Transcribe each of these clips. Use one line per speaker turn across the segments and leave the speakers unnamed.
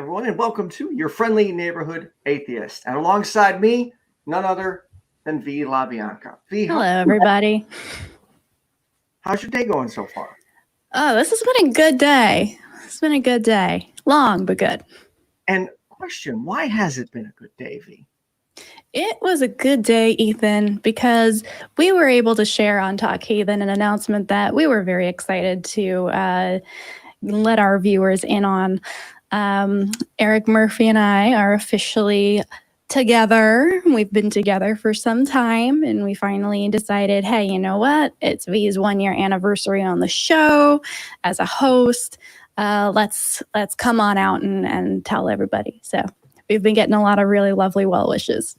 everyone, and welcome to your friendly neighborhood atheist. And alongside me, none other than Bianca.
Hello, everybody.
How's your day going so far?
Oh, this has been a good day. It's been a good day. Long, but good.
And question, why has it been a good day, V?
It was a good day, Ethan, because we were able to share on Talk Heathen an announcement that we were very excited to let our viewers in on. Eric Murphy and I are officially together. We've been together for some time, and we finally decided, hey, you know what? It's V's 1-year anniversary on the show as a host. Let's come on out and tell everybody. So we've been getting a lot of really lovely well wishes.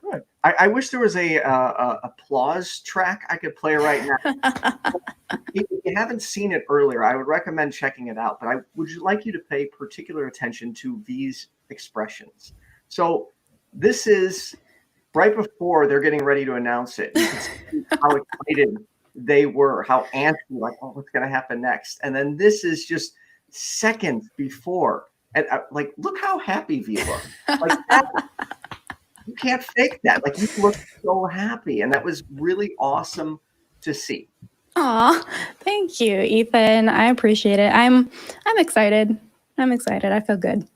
Good. I wish there was a applause track I could play right now. If you haven't seen it earlier, I would recommend checking it out. But I would like you to pay particular attention to V's expressions. So this is right before they're getting ready to announce it. You can see how excited they were, how antsy, like, oh, what's going to happen next? And then this is just seconds before. And like, look how happy V looked. Like that. You can't fake that. Like, you look so happy, and that was really awesome to see.
Aw, thank you, Ethan. I appreciate it. I'm excited. I'm excited. I feel good.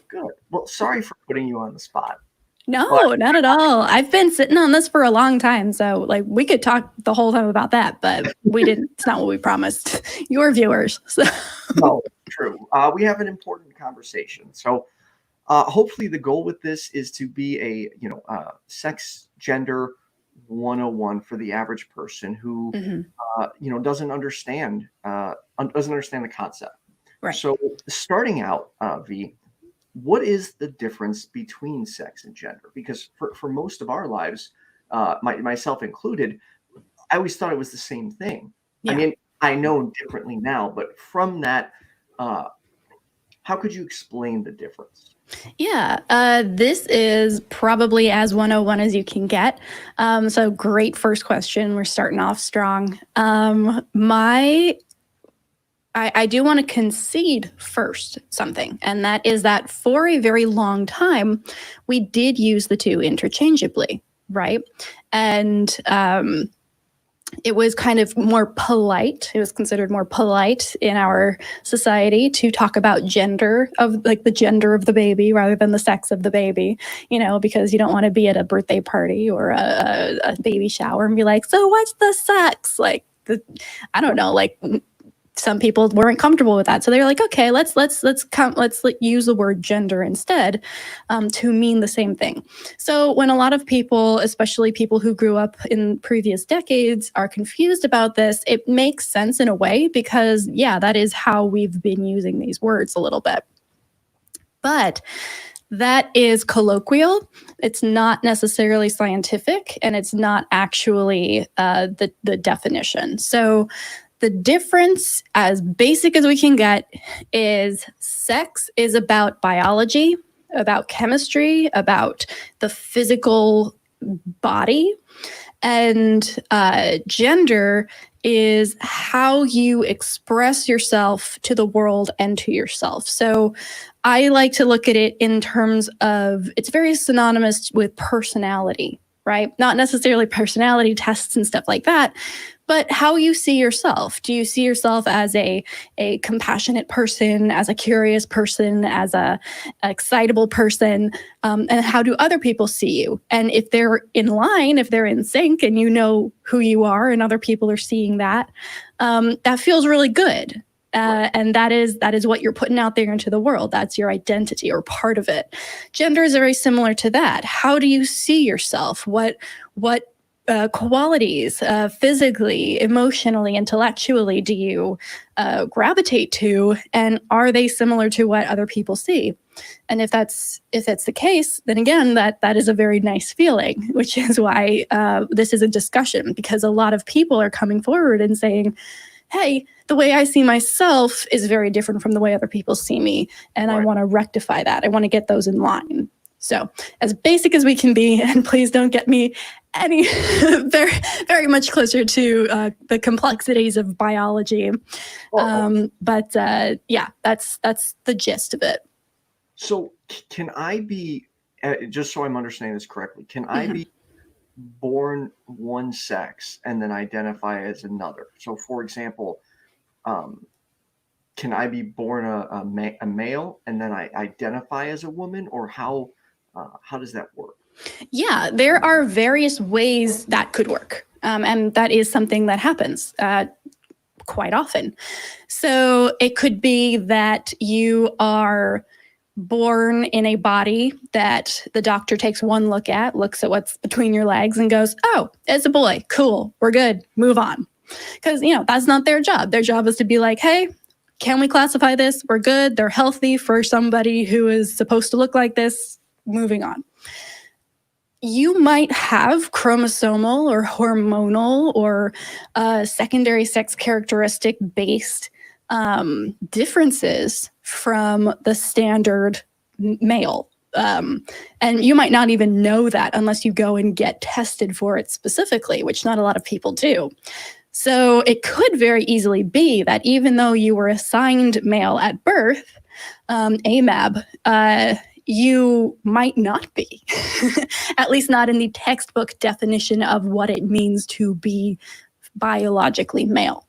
Good. Well, sorry for putting you on the spot.
No, not at all. I've been sitting on this for a long time, so like we could talk the whole time about that, but we didn't. It's not what we promised your viewers. So.
No, true. We have an important conversation. So hopefully the goal with this is to be a sex gender 101 for the average person who doesn't understand the concept.
Right.
So starting out, V, what is the difference between sex and gender? Because for most of our lives, myself included, I always thought it was the same thing. Yeah. I mean, I know differently now, but from that, how could you explain the difference?
Yeah, this is probably as 101 as you can get. So great first question. We're starting off strong. I do want to concede first something, and that is that for a very long time, we did use the two interchangeably, right? And it was kind of more polite. It was considered more polite in our society to talk about gender of like the gender of the baby rather than the sex of the baby, because you don't want to be at a birthday party or a baby shower and be like, so what's the sex? Like, I don't know, like some people weren't comfortable with that. So they're like, okay, let's use the word gender instead to mean the same thing. So when a lot of people, especially people who grew up in previous decades, are confused about this, it makes sense in a way because, yeah, that is how we've been using these words a little bit. But that is colloquial. It's not necessarily scientific, and it's not actually the definition. So the difference, as basic as we can get, is sex is about biology, about chemistry, about the physical body, and gender is how you express yourself to the world and to yourself. So I like to look at it in terms of, it's very synonymous with personality, right? Not necessarily personality tests and stuff like that, but how you see yourself. Do you see yourself as a compassionate person, as a curious person, as a excitable person? And how do other people see you? And if they're in line, if they're in sync and you know who you are and other people are seeing that, that feels really good. And that is what you're putting out there into the world. That's your identity or part of it. Gender is very similar to that. How do you see yourself? What qualities, physically, emotionally, intellectually, do you gravitate to, and are they similar to what other people see? And if that's the case, then again, that is a very nice feeling, which is why this is a discussion, because a lot of people are coming forward and saying, hey, the way I see myself is very different from the way other people see me, and right. I want to rectify that. I want to get those in line. So as basic as we can be, and please don't get me any very, very much closer to the complexities of biology. But yeah, that's the gist of it.
So can I be, just so I'm understanding this correctly, can I
Mhm.
be born one sex and then identify as another? So for example, um, can I be born a male and then I identify as a woman, or how does that work?
Yeah, there are various ways that could work. And that is something that happens quite often. So it could be that you are born in a body that the doctor takes one look at, looks at what's between your legs, and goes, "Oh, it's a boy. Cool. We're good. Move on." Because, that's not their job. Their job is to be like, "Hey, can we classify this? We're good. They're healthy for somebody who is supposed to look like this. Moving on." You might have chromosomal or hormonal or secondary sex characteristic based differences from the standard male. And you might not even know that unless you go and get tested for it specifically, which not a lot of people do. So it could very easily be that even though you were assigned male at birth, AMAB, you might not be, at least not in the textbook definition of what it means to be biologically male.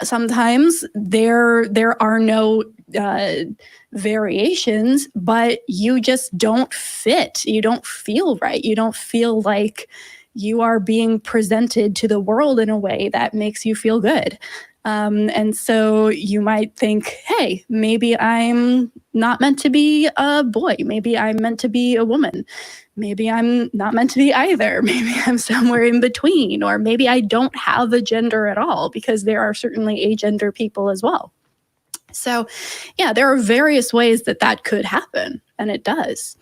Sometimes there are no variations, but you just don't fit. You don't feel right. You don't feel like you are being presented to the world in a way that makes you feel good. And so you might think, hey, maybe I'm not meant to be a boy. Maybe I'm meant to be a woman. Maybe I'm not meant to be either. Maybe I'm somewhere in between, or maybe I don't have a gender at all, because there are certainly agender people as well. So, yeah, there are various ways that could happen, and it does.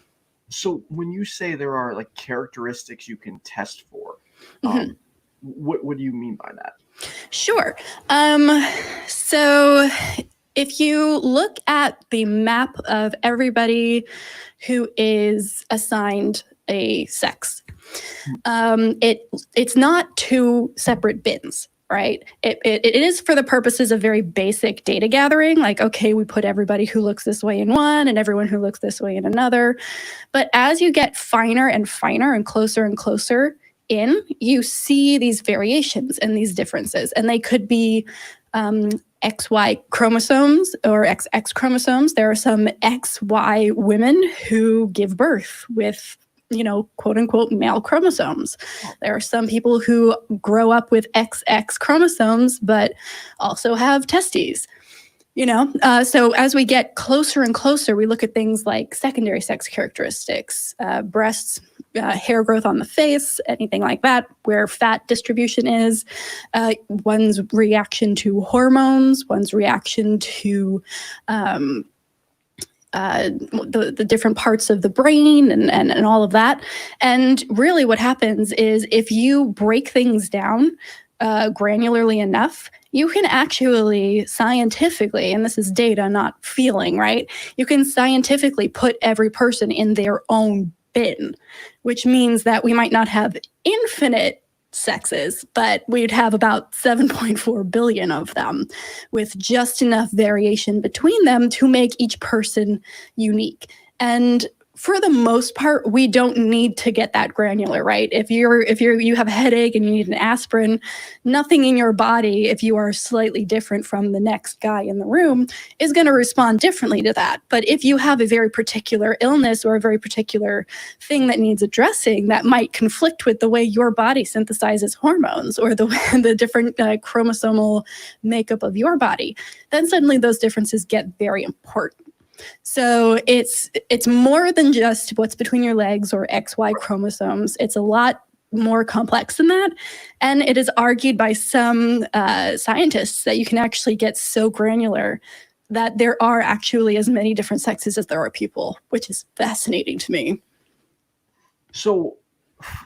So when you say there are like characteristics you can test for,
Mm-hmm.
what do you mean by that?
Sure. So if you look at the map of everybody who is assigned a sex, it's not two separate bins, right? It is for the purposes of very basic data gathering. Like, okay, we put everybody who looks this way in one and everyone who looks this way in another. But as you get finer and finer and closer in, you see these variations and these differences. And they could be XY chromosomes or XX chromosomes. There are some XY women who give birth with, quote unquote, male chromosomes. There are some people who grow up with XX chromosomes, but also have testes. So as we get closer and closer, we look at things like secondary sex characteristics, breasts, hair growth on the face, anything like that, where fat distribution is, one's reaction to hormones, one's reaction to the different parts of the brain and all of that. And really what happens is if you break things down granularly enough, you can actually scientifically, and this is data, not feeling, right? You can scientifically put every person in their own bin, which means that we might not have infinite sexes, but we'd have about 7.4 billion of them, with just enough variation between them to make each person unique. And for the most part, we don't need to get that granular, right? If you have a headache and you need an aspirin, nothing in your body, if you are slightly different from the next guy in the room, is going to respond differently to that. But if you have a very particular illness or a very particular thing that needs addressing, that might conflict with the way your body synthesizes hormones or the different chromosomal makeup of your body, then suddenly those differences get very important. So it's more than just what's between your legs or XY chromosomes. It's a lot more complex than that. And it is argued by some scientists that you can actually get so granular that there are actually as many different sexes as there are people, which is fascinating to me.
So,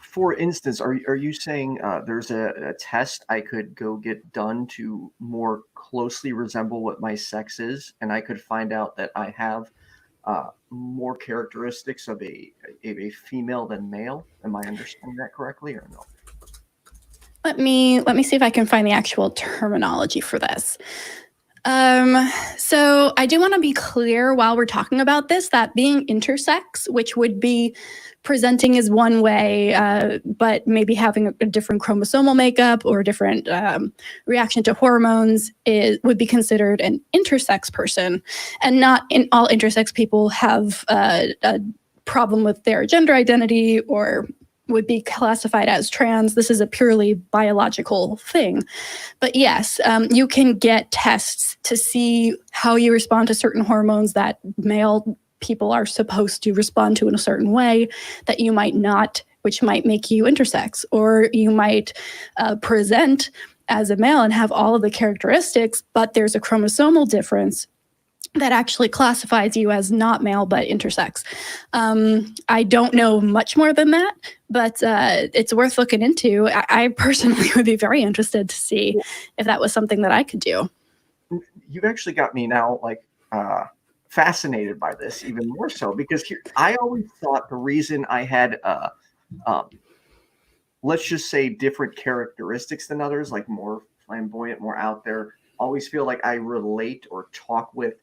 for instance, are you saying there's a test I could go get done to more closely resemble what my sex is, and I could find out that I have more characteristics of a female than male? Am I understanding that correctly, or no?
Let me see if I can find the actual terminology for this. So I do want to be clear while we're talking about this that being intersex, which would be presenting as one way, but maybe having a different chromosomal makeup or a different reaction to hormones, would be considered an intersex person. And not in all intersex people have a problem with their gender identity or would be classified as trans. This is a purely biological thing. But yes, you can get tests to see how you respond to certain hormones that male people are supposed to respond to in a certain way that you might not, which might make you intersex. Or you might present as a male and have all of the characteristics, but there's a chromosomal difference that actually classifies you as not male but intersex. I don't know much more than that, but it's worth looking into. I personally would be very interested to see if that was something that I could do.
You've actually got me now, like, fascinated by this even more so, because here, I always thought the reason I had, let's just say, different characteristics than others, like more flamboyant, more out there, always feel like I relate or talk with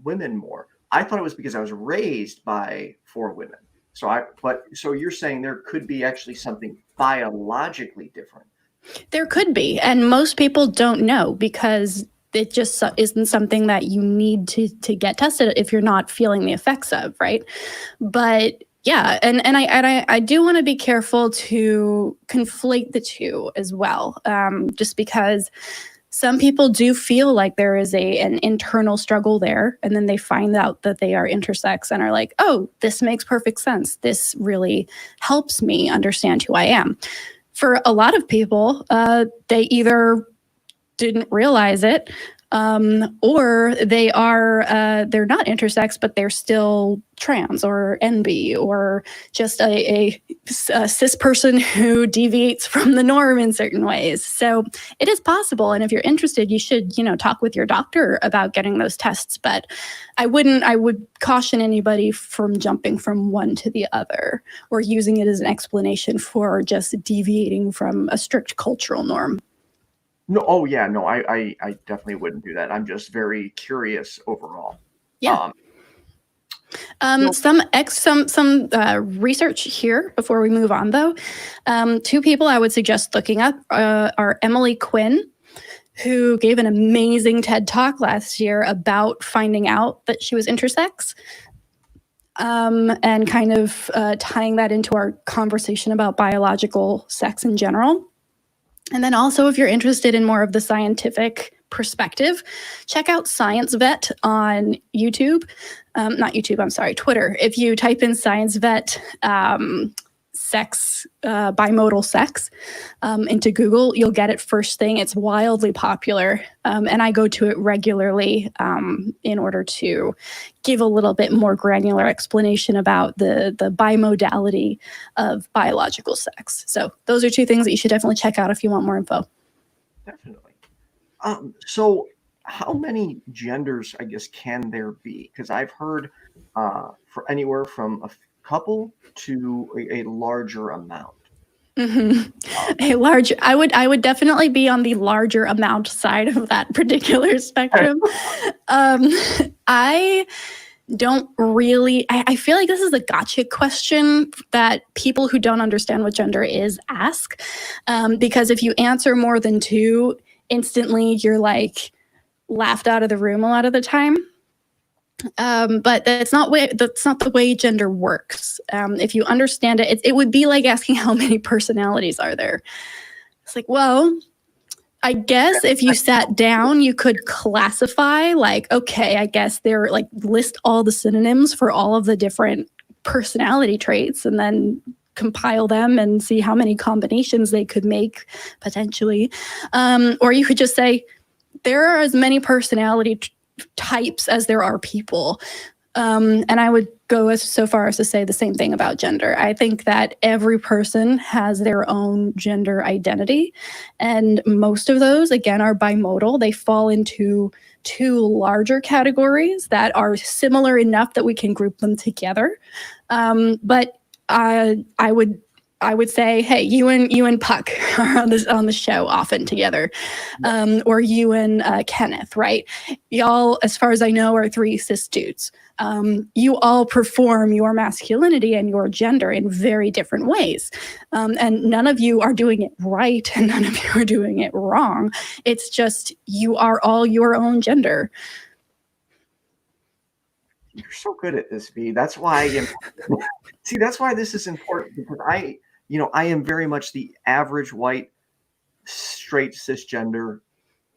women more. I thought it was because I was raised by 4 women. So you're saying there could be actually something biologically different.
There could be, and most people don't know because it just isn't something that you need to get tested if you're not feeling the effects of, right? But yeah, and I do want to be careful to conflate the two as well, just because some people do feel like there is an internal struggle there, and then they find out that they are intersex and are like, oh, this makes perfect sense. This really helps me understand who I am. For a lot of people, they either didn't realize it, or they're not intersex, but they're still trans or NB or just a cis person who deviates from the norm in certain ways. So it is possible. And if you're interested, you should, talk with your doctor about getting those tests. But I would caution anybody from jumping from one to the other or using it as an explanation for just deviating from a strict cultural norm.
No, oh yeah, no, I definitely wouldn't do that. I'm just very curious overall.
Yeah. Some research here before we move on, though. 2 people I would suggest looking up are Emily Quinn, who gave an amazing TED Talk last year about finding out that she was intersex, and kind of tying that into our conversation about biological sex in general. And then also, if you're interested in more of the scientific perspective, check out Science Vet on YouTube. Not YouTube, I'm sorry, Twitter. If you type in Science Vet sex, bimodal sex into Google, you'll get it first thing. It's wildly popular. And I go to it regularly in order to give a little bit more granular explanation about the bimodality of biological sex. So those are 2 things that you should definitely check out if you want more info.
Definitely. So how many genders, I guess, can there be? Because I've heard for anywhere from a couple to a larger amount.
Mm-hmm. I would definitely be on the larger amount side of that particular spectrum. I don't really, I feel like this is a gotcha question that people who don't understand what gender is ask. Because if you answer more than 2, instantly you're like laughed out of the room a lot of the time. But that's not the way gender works. If you understand it, it would be like asking how many personalities are there. It's like, well, I guess if you sat down, you could classify like, okay, I guess they're like list all the synonyms for all of the different personality traits and then compile them and see how many combinations they could make potentially. Or you could just say there are as many personality types as there are people. And I would go so far as to say the same thing about gender. I think that every person has their own gender identity. And most of those, again, are bimodal. They fall into 2 larger categories that are similar enough that we can group them together. But I would I would say, hey, you and Puck are on the show often together, or you and Kenneth, right? Y'all, as far as I know, are three cis dudes. You all perform your masculinity and your gender in very different ways, and none of you are doing it right, and none of you are doing it wrong. It's just you are all your own gender.
You're so good at this, V. That's why. See, that's why this is important, because I am very much the average white, straight, cisgender,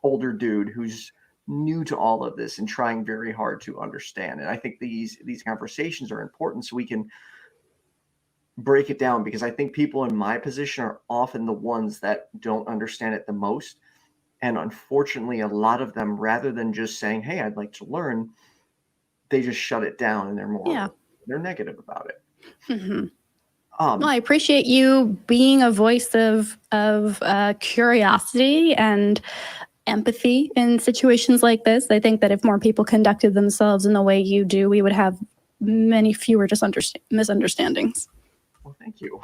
older dude who's new to all of this and trying very hard to understand. And I think these conversations are important so we can break it down, because I think people in my position are often the ones that don't understand it the most. And unfortunately, a lot of them, rather than just saying, hey, I'd like to learn, they just shut it down, and they're negative about it.
Mm-hmm. Well, I appreciate you being a voice of curiosity and empathy in situations like this. I think that if more people conducted themselves in the way you do, we would have many fewer misunderstandings.
Well, thank you.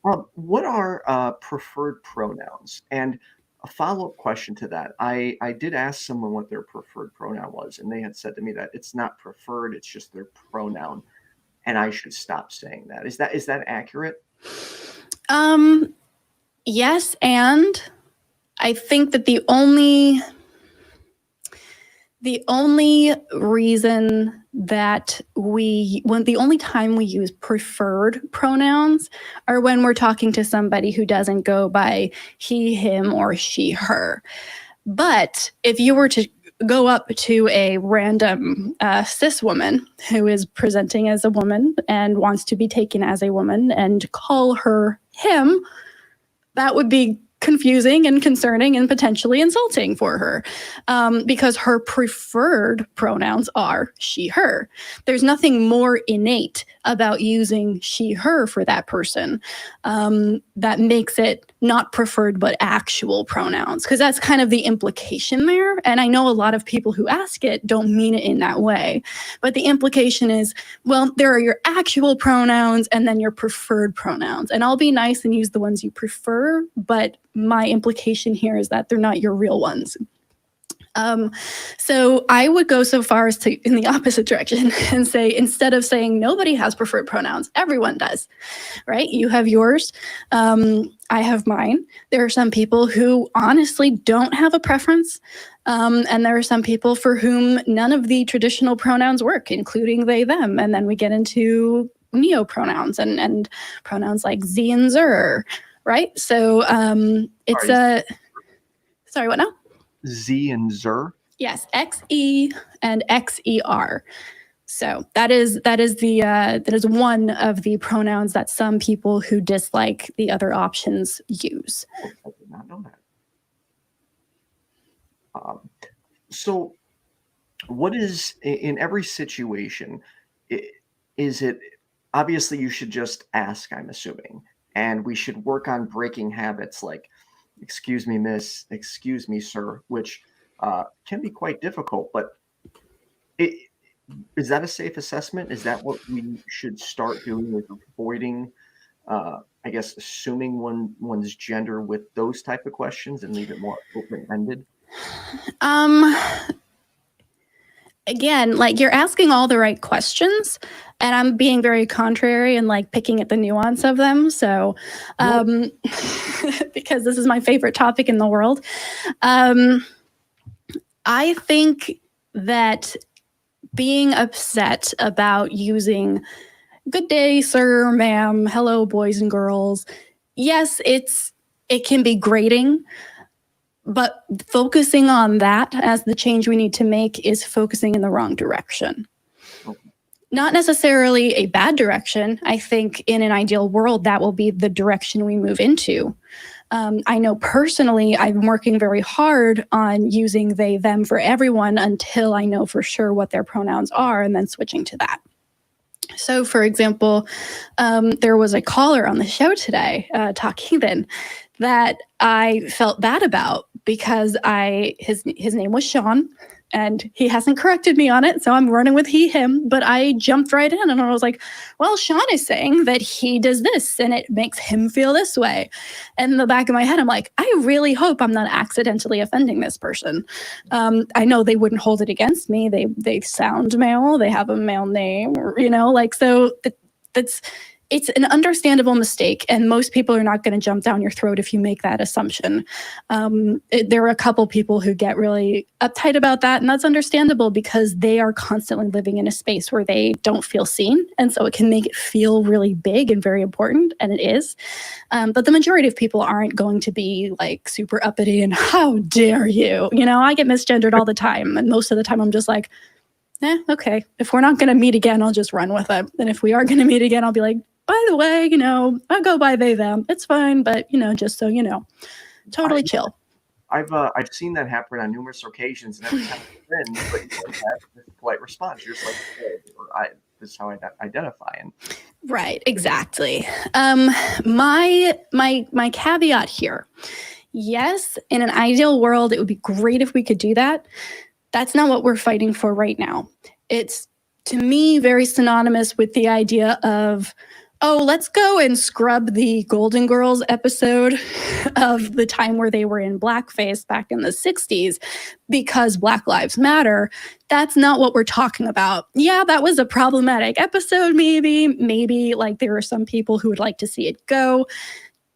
What are preferred pronouns? And a follow-up question to that, I did ask someone what their preferred pronoun was, and they had said to me that it's not preferred, it's just their pronoun, and I should stop saying that. Is that accurate?
Yes, and I think that the only reason that the only time we use preferred pronouns are when we're talking to somebody who doesn't go by he, him, or she, her. But if you were to go up to a random cis woman who is presenting as a woman and wants to be taken as a woman and call her him, that would be confusing and concerning and potentially insulting for her, because her preferred pronouns are she, her. There's nothing more innate about using she, her for that person that makes it not preferred but actual pronouns, because that's kind of the implication there. And I know a lot of people who ask it don't mean it in that way, but the implication is, well, there are your actual pronouns and then your preferred pronouns, and I'll be nice and use the ones you prefer, but my implication here is that they're not your real ones. So I would go so far as to in the opposite direction and say, instead of saying nobody has preferred pronouns, everyone does, right? You have yours. I have mine. There are some people who honestly don't have a preference. And there are some people for whom none of the traditional pronouns work, including they, them. And then we get into neo-pronouns and pronouns like ze and zer, right? So it's sorry, what now?
Z and zer?
Yes, XE and XER. So that is one of the pronouns that some people who dislike the other options use.
Oh, I did not know that. So what is, in every situation, is it, obviously you should just ask, I'm assuming, and we should work on breaking habits like, excuse me, miss, excuse me, sir, which can be quite difficult, but is that a safe assessment? Is that what we should start doing, with avoiding, I guess, assuming one's gender with those type of questions and leave it more open-ended?
Again, like, you're asking all the right questions, and I'm being very contrary and like picking at the nuance of them. So, because this is my favorite topic in the world, I think that being upset about using good day, sir, ma'am, hello, boys and girls, yes, it can be grating. But focusing on that as the change we need to make is focusing in the wrong direction. Not necessarily a bad direction. I think in an ideal world, that will be the direction we move into. I know personally, I'm working very hard on using they, them for everyone until I know for sure what their pronouns are, and then switching to that. So, for example, there was a caller on the show today, Talk Heathen, that I felt bad about because his name was Sean, and he hasn't corrected me on it, so I'm running with he, him. But I jumped right in and I was like, well, Sean is saying that he does this and it makes him feel this way. And in the back of my head, I'm like, I really hope I'm not accidentally offending this person. I know they wouldn't hold it against me. They sound male, they have a male name, or, like, so it's an understandable mistake, and most people are not going to jump down your throat if you make that assumption. There are a couple people who get really uptight about that, and that's understandable because they are constantly living in a space where they don't feel seen, and so it can make it feel really big and very important, and it is. But the majority of people aren't going to be like super uppity and how dare you? I get misgendered all the time, and most of the time I'm just like, okay, if we're not going to meet again, I'll just run with it. And if we are going to meet again, I'll be like, by the way, I go by they, them. It's fine, but, just so you know, totally chill.
I've seen that happen on numerous occasions, and every time but you don't have this polite response. You're just like, hey, this is how I identify. And
right, exactly. My caveat here, yes, in an ideal world, it would be great if we could do that. That's not what we're fighting for right now. It's, to me, very synonymous with the idea of, oh, let's go and scrub the Golden Girls episode of the time where they were in blackface back in the 60s because Black Lives Matter. That's not what we're talking about. Yeah, that was a problematic episode, maybe like there are some people who would like to see it go.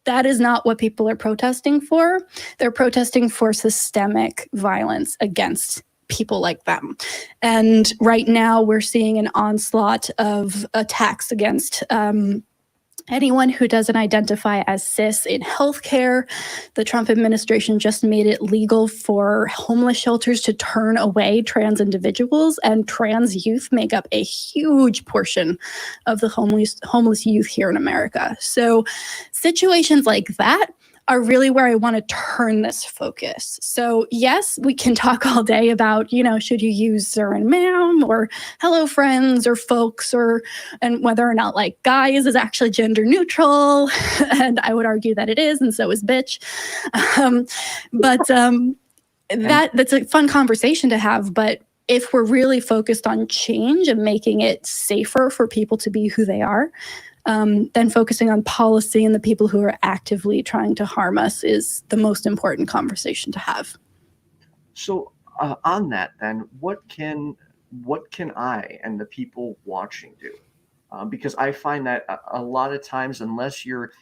That is not what people are protesting for. They're protesting for systemic violence against people like them. And right now we're seeing an onslaught of attacks against anyone who doesn't identify as cis in healthcare. The Trump administration just made it legal for homeless shelters to turn away trans individuals, and trans youth make up a huge portion of the homeless youth here in America. So situations like that are really where I want to turn this focus. So yes, we can talk all day about, should you use sir and ma'am or hello friends or folks, and whether or not like guys is actually gender neutral. And I would argue that it is, and so is bitch. That's a fun conversation to have. But if we're really focused on change and making it safer for people to be who they are, then focusing on policy and the people who are actively trying to harm us is the most important conversation to have.
So on that, then, what can I and the people watching do? Because I find that a lot of times, unless you're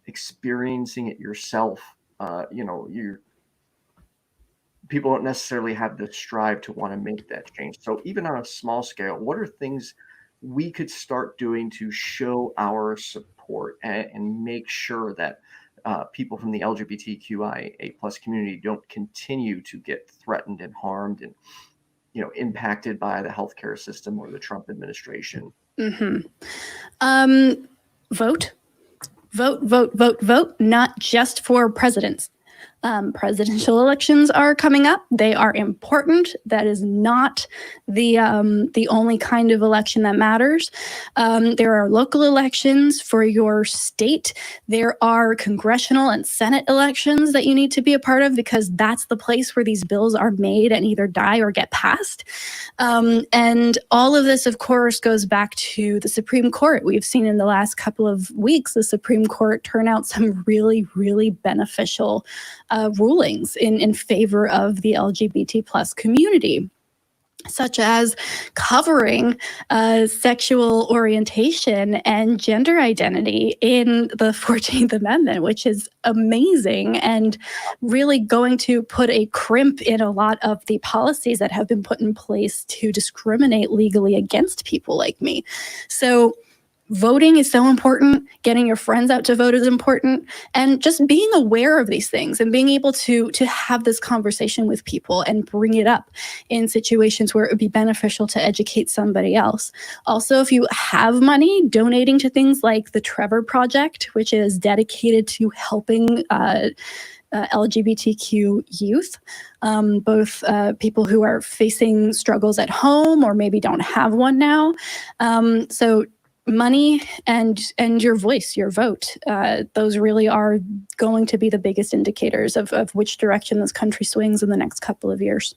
experiencing it yourself, people don't necessarily have the strive to want to make that change. So even on a small scale, what are things we could start doing to show our support and make sure that people from the LGBTQIA+ community don't continue to get threatened and harmed and impacted by the healthcare system or the Trump administration?
Vote, not just for presidents. Presidential elections are coming up. They are important. That is not the only kind of election that matters. There are local elections for your state. There are congressional and Senate elections that you need to be a part of because that's the place where these bills are made and either die or get passed. And all of this, of course, goes back to the Supreme Court. We've seen in the last couple of weeks the Supreme Court turn out some really, really beneficial rulings in favor of the LGBT+ community, such as covering sexual orientation and gender identity in the 14th Amendment, which is amazing and really going to put a crimp in a lot of the policies that have been put in place to discriminate legally against people like me. So voting is so important. Getting your friends out to vote is important. And just being aware of these things and being able to have this conversation with people and bring it up in situations where it would be beneficial to educate somebody else. Also, if you have money, donating to things like the Trevor Project, which is dedicated to helping LGBTQ youth, both people who are facing struggles at home or maybe don't have one now. So money and your voice, your vote, those really are going to be the biggest indicators of which direction this country swings in the next couple of years.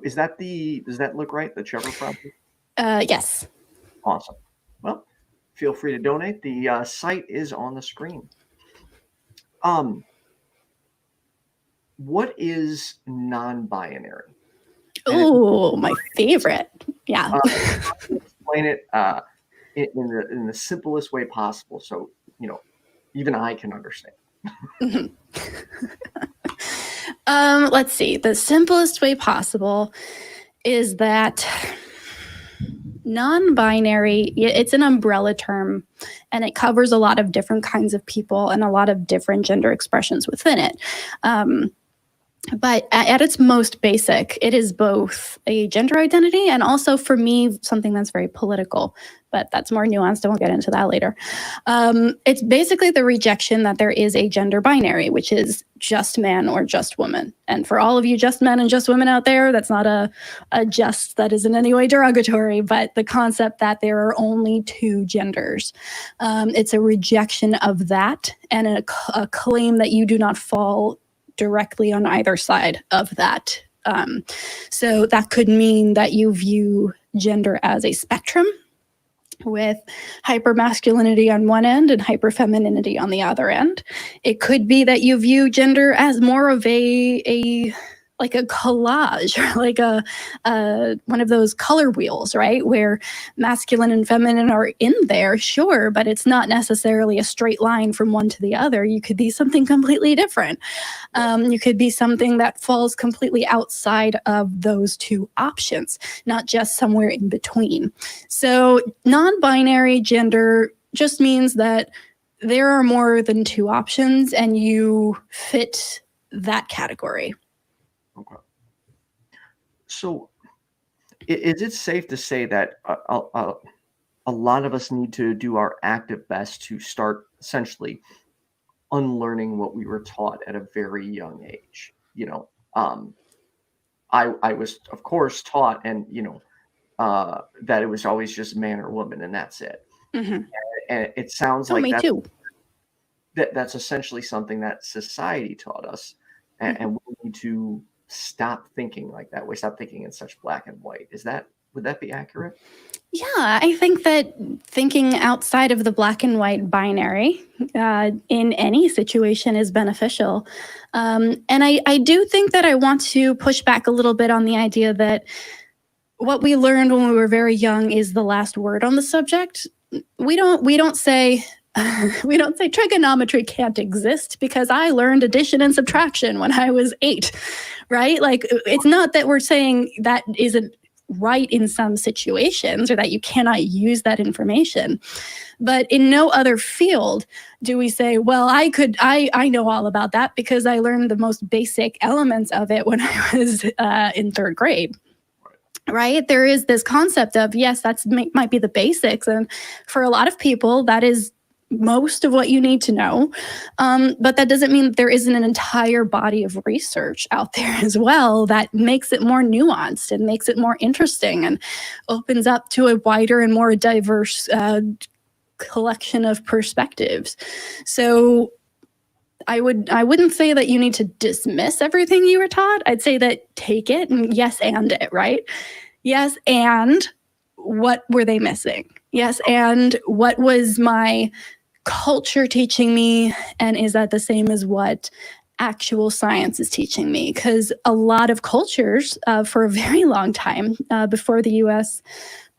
Does that look right? The Trevor Project?
Yes.
Awesome. Well, feel free to donate. The site is on the screen. What is non-binary?
Oh, my favorite. Yeah.
Explain it in the simplest way possible, so even I can understand.
Let's see. The simplest way possible is that non-binary, it's an umbrella term, and it covers a lot of different kinds of people and a lot of different gender expressions within it. But at its most basic, it is both a gender identity and also, for me, something that's very political. But that's more nuanced, and we'll get into that later. It's basically the rejection that there is a gender binary, which is just man or just woman. And for all of you just men and just women out there, that's not a just that is in any way derogatory, but the concept that there are only two genders. It's a rejection of that and a claim that you do not fall directly on either side of that. So that could mean that you view gender as a spectrum with hypermasculinity on one end and hyperfemininity on the other end. It could be that you view gender as more of a like a collage, or like a one of those color wheels, right? Where masculine and feminine are in there, sure, but it's not necessarily a straight line from one to the other. You could be something completely different. You could be something that falls completely outside of those two options, not just somewhere in between. So non-binary gender just means that there are more than two options and you fit that category.
Okay. So, is it safe to say that a lot of us need to do our active best to start essentially unlearning what we were taught at a very young age? I was, of course, taught, and that it was always just man or woman, and that's it.
Mm-hmm.
And it sounds
Oh,
like
me too.
That's essentially something that society taught us, and we need to stop thinking like that. We stop thinking in such black and white. Would that be accurate?
Yeah, I think that thinking outside of the black and white binary in any situation is beneficial. And I do think that I want to push back a little bit on the idea that what we learned when we were very young is the last word on the subject. We don't say we don't say trigonometry can't exist because I learned addition and subtraction when I was 8, right? Like, it's not that we're saying that isn't right in some situations or that you cannot use that information. But in no other field do we say, well, I know all about that because I learned the most basic elements of it when I was in 3rd grade. Right? There is this concept of, yes, might be the basics. And for a lot of people, that is most of what you need to know. But that doesn't mean that there isn't an entire body of research out there as well that makes it more nuanced and makes it more interesting and opens up to a wider and more diverse collection of perspectives. So I wouldn't say that you need to dismiss everything you were taught. I'd say that take it and yes and it, right? Yes, and what were they missing? Yes, and what was my culture teaching me? And is that the same as what actual science is teaching me? Because a lot of cultures for a very long time, before the US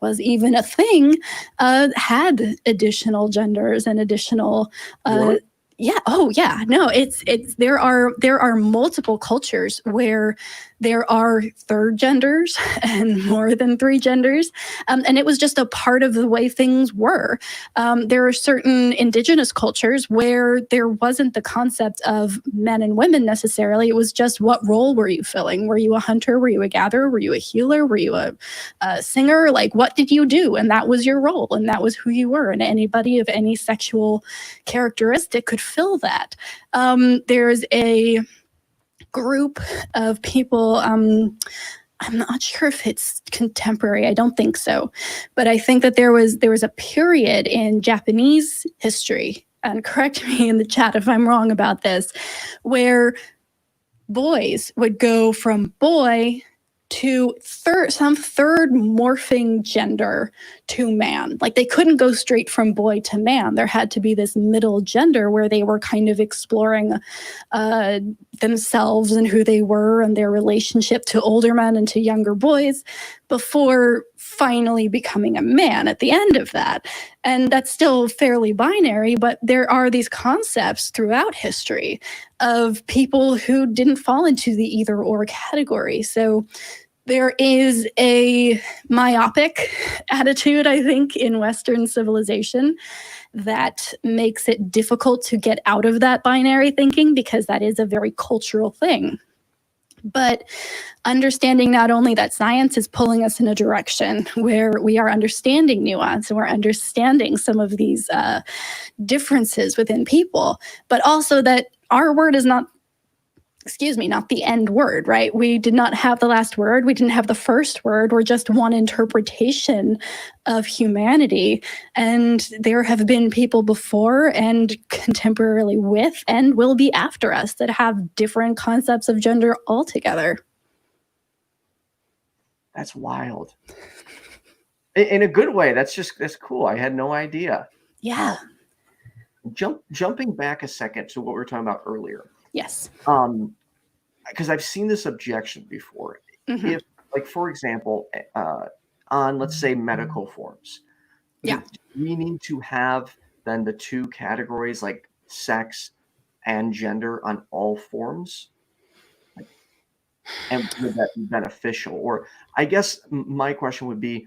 was even a thing, had additional genders and additional yeah. Oh, yeah. No, it's there are multiple cultures where there are 3rd genders and more than 3 genders. And it was just a part of the way things were. There are certain indigenous cultures where there wasn't the concept of men and women necessarily. It was just, what role were you filling? Were you a hunter? Were you a gatherer? Were you a healer? Were you a singer? Like, what did you do? And that was your role. And that was who you were. And anybody of any sexual characteristic could fill that. There's a group of people, I'm not sure if it's contemporary, I don't think so, but I think that there was a period in Japanese history, and correct me in the chat if I'm wrong about this, where boys would go from boy to some third morphing gender to man. Like they couldn't go straight from boy to man. There had to be this middle gender where they were kind of exploring themselves and who they were and their relationship to older men and to younger boys before finally becoming a man at the end of that. And that's still fairly binary, but there are these concepts throughout history of people who didn't fall into the either or category. So there is a myopic attitude, I think, in Western civilization that makes it difficult to get out of that binary thinking because that is a very cultural thing. But understanding not only that science is pulling us in a direction where we are understanding nuance and we're understanding some of these differences within people, but also that our word is not the end word, right? We did not have the last word. We didn't have the first word. We're just one interpretation of humanity. And there have been people before and contemporarily with and will be after us that have different concepts of gender altogether.
That's wild. In a good way. That's cool. I had no idea.
Yeah.
Jumping back a second to what we were talking about earlier.
Yes.
Because I've seen this objection before.
Mm-hmm.
If, like, for example, on, let's say, medical forms,
yeah,
we need to have then the two categories, like sex and gender, on all forms. And would that be beneficial? Or I guess my question would be,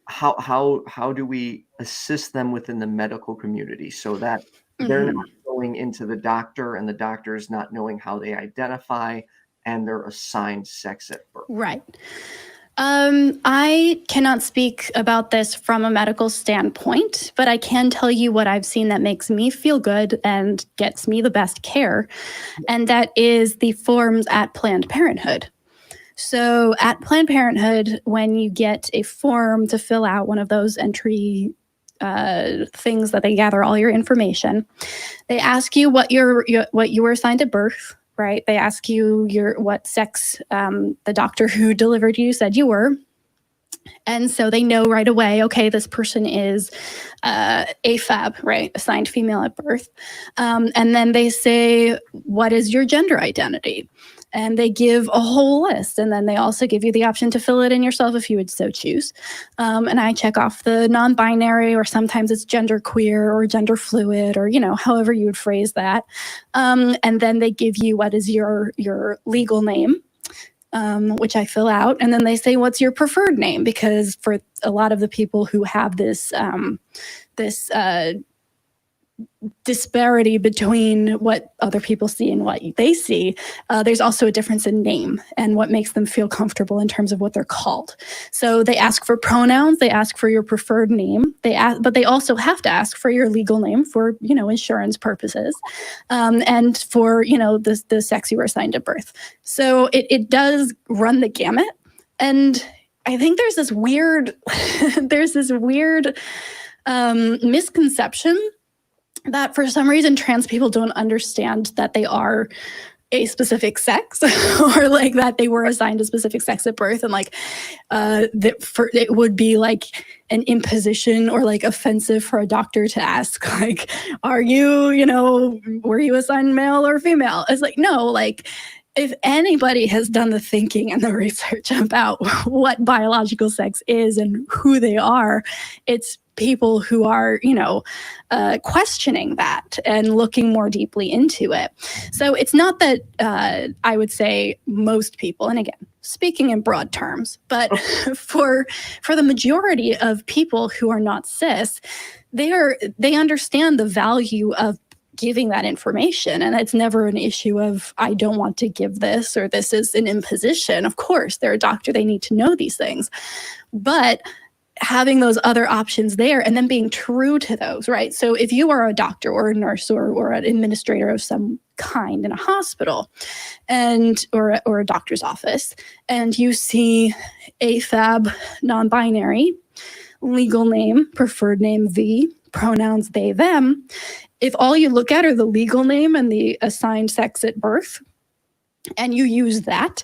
how do we assist them within the medical community so that they're not going into the doctor and the doctor is not knowing how they identify and they're assigned sex at birth?
Right. I cannot speak about this from a medical standpoint, but I can tell you what I've seen that makes me feel good and gets me the best care, and that is the forms at Planned Parenthood. So at Planned Parenthood, when you get a form to fill out, one of those entry things that they gather all your information, they ask you what you were assigned at birth, right? They ask you what sex the doctor who delivered you said you were. And so they know right away, okay, this person is AFAB, right? Assigned female at birth. And then they say, what is your gender identity? And they give a whole list. And then they also give you the option to fill it in yourself if you would so choose. And I check off the non-binary, or sometimes it's gender queer or gender fluid, or, however you would phrase that. And then they give you what is your legal name, which I fill out. And then they say, what's your preferred name? Because for a lot of the people who have this disparity between what other people see and what they see, there's also a difference in name and what makes them feel comfortable in terms of what they're called. So they ask for pronouns, they ask for your preferred name, but they also have to ask for your legal name for, insurance purposes, and for, the sex you were assigned at birth. So it does run the gamut. And I think there's this weird misconception that for some reason trans people don't understand that they are a specific sex, or like that they were assigned a specific sex at birth, and it would be like an imposition or like offensive for a doctor to ask, like, are you, were you assigned male or female? It's like, no, like, if anybody has done the thinking and the research about what biological sex is and who they are, it's people who are, questioning that and looking more deeply into it. So it's not that I would say most people, and again, speaking in broad terms, but for the majority of people who are not cis, they understand the value of giving that information. And it's never an issue of, I don't want to give this, or this is an imposition. Of course, they're a doctor, they need to know these things. But having those other options there and then being true to those, right? So if you are a doctor or a nurse or an administrator of some kind in a hospital or a doctor's office, and you see AFAB, non-binary, legal name, preferred name V, pronouns they, them, if all you look at are the legal name and the assigned sex at birth, and you use that,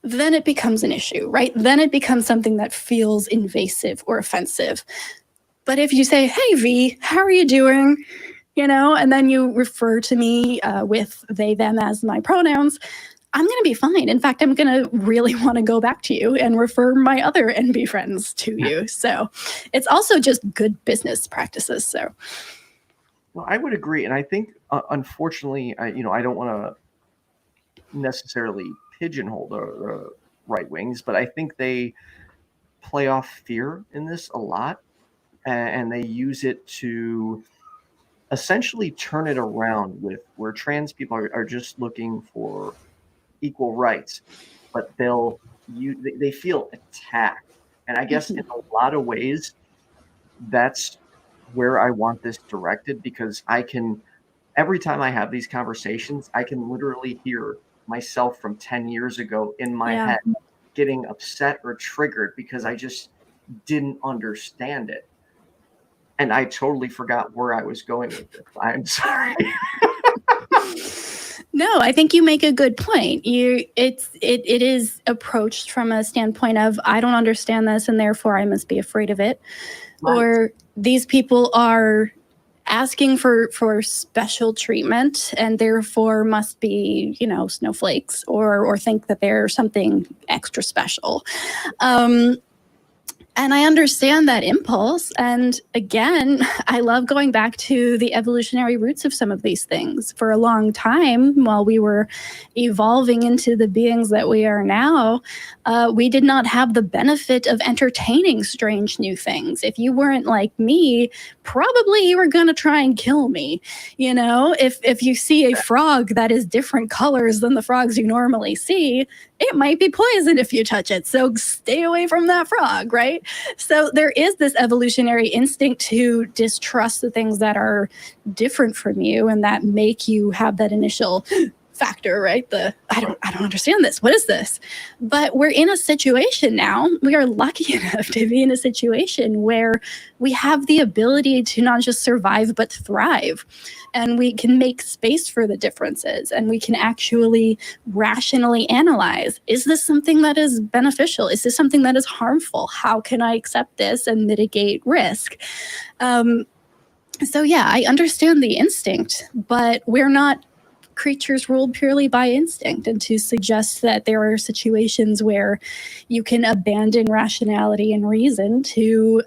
then it becomes an issue, right? Then it becomes something that feels invasive or offensive. But if you say, hey, V, how are you doing? And then you refer to me with they, them as my pronouns, I'm going to be fine. In fact, I'm going to really want to go back to you and refer my other NB friends to you. So it's also just good business practices. So,
well, I would agree. And I think, unfortunately, I don't want to necessarily pigeonhole the right wings, but I think they play off fear in this a lot. And they use it to essentially turn it around with where trans people are just looking for equal rights, but they feel attacked. And I guess in a lot of ways, that's where I want this directed, because every time I have these conversations, I can literally hear myself from 10 years ago in my head getting upset or triggered because I just didn't understand it. And I totally forgot where I was going with this. I'm sorry.
No, I think you make a good point. It is approached from a standpoint of, I don't understand this and therefore I must be afraid of it. Right. Or these people are asking for special treatment and therefore must be, snowflakes or think that they're something extra special. And I understand that impulse. And again, I love going back to the evolutionary roots of some of these things. For a long time, while we were evolving into the beings that we are now, we did not have the benefit of entertaining strange new things. If you weren't like me, probably you were going to try and kill me. If you see a frog that is different colors than the frogs you normally see, it might be poison if you touch it. So stay away from that frog, right? So there is this evolutionary instinct to distrust the things that are different from you and that make you have that initial factor, right? I don't understand this. What is this? But we're in a situation now. We are lucky enough to be in a situation where we have the ability to not just survive, but thrive. And we can make space for the differences, and we can actually rationally analyze, is this something that is beneficial? Is this something that is harmful? How can I accept this and mitigate risk? So yeah, I understand the instinct, but we're not creatures ruled purely by instinct. And to suggest that there are situations where you can abandon rationality and reason to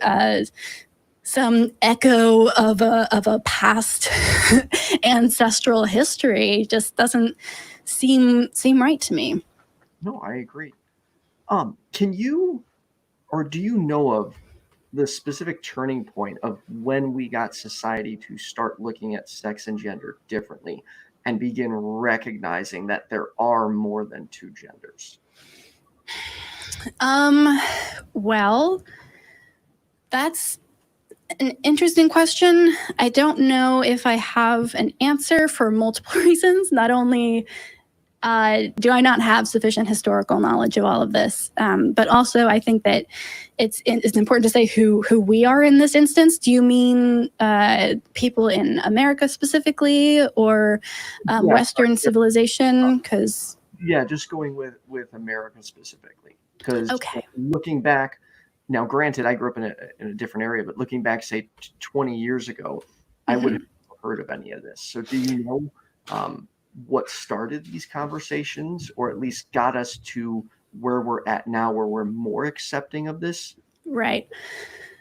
some echo of a past ancestral history just doesn't seem right to me.
No, I agree. Can you, or do you know of the specific turning point of when we got society to start looking at sex and gender differently and begin recognizing that there are more than two genders?
Well, that's an interesting question. I don't know if I have an answer for multiple reasons. Not only do I not have sufficient historical knowledge of all of this, but also I think that it's important to say who we are in this instance. Do you mean people in America specifically, or Western civilization? Because
just going with America specifically. Because looking back. Now, granted, I grew up in a different area, but looking back, say, 20 years ago, I wouldn't have heard of any of this. So do you know what started these conversations, or at least got us to where we're at now, where we're more accepting of this?
Right.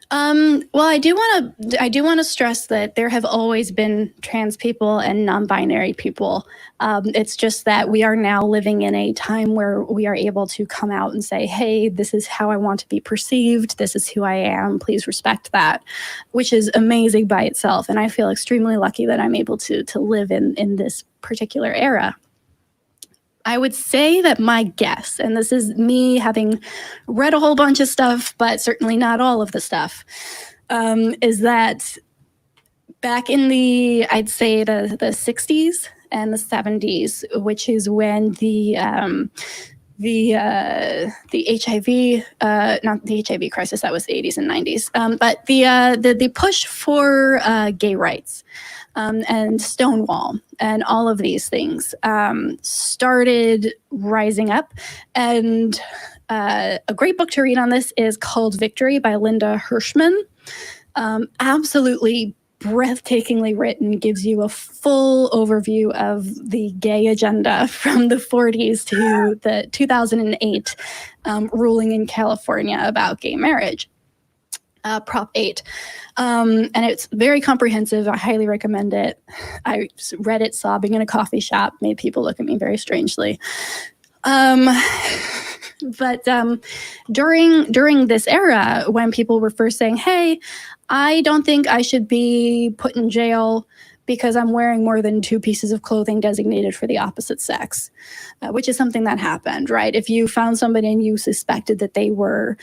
Well, I do want to stress that there have always been trans people and non-binary people. It's just that we are now living in a time where we are able to come out and say, hey, this is how I want to be perceived. This is who I am. Please respect that, which is amazing by itself. And I feel extremely lucky that I'm able to live in this particular era. I would say that my guess, and this is me having read a whole bunch of stuff, but certainly not all of the stuff, is that back in the 60s and the 70s, which is when the HIV, not the HIV crisis, that was the 80s and 90s, but the push for gay rights and Stonewall, and all of these things started rising up. And a great book to read on this is called Victory by Linda Hirschman. Absolutely breathtakingly written, gives you a full overview of the gay agenda from the 40s to the 2008 ruling in California about gay marriage. Prop 8. And it's very comprehensive. I highly recommend it. I read it sobbing in a coffee shop, made people look at me very strangely. But during this era, when people were first saying, hey, I don't think I should be put in jail because I'm wearing more than 2 pieces of clothing designated for the opposite sex, which is something that happened, right? If you found somebody and you suspected that they were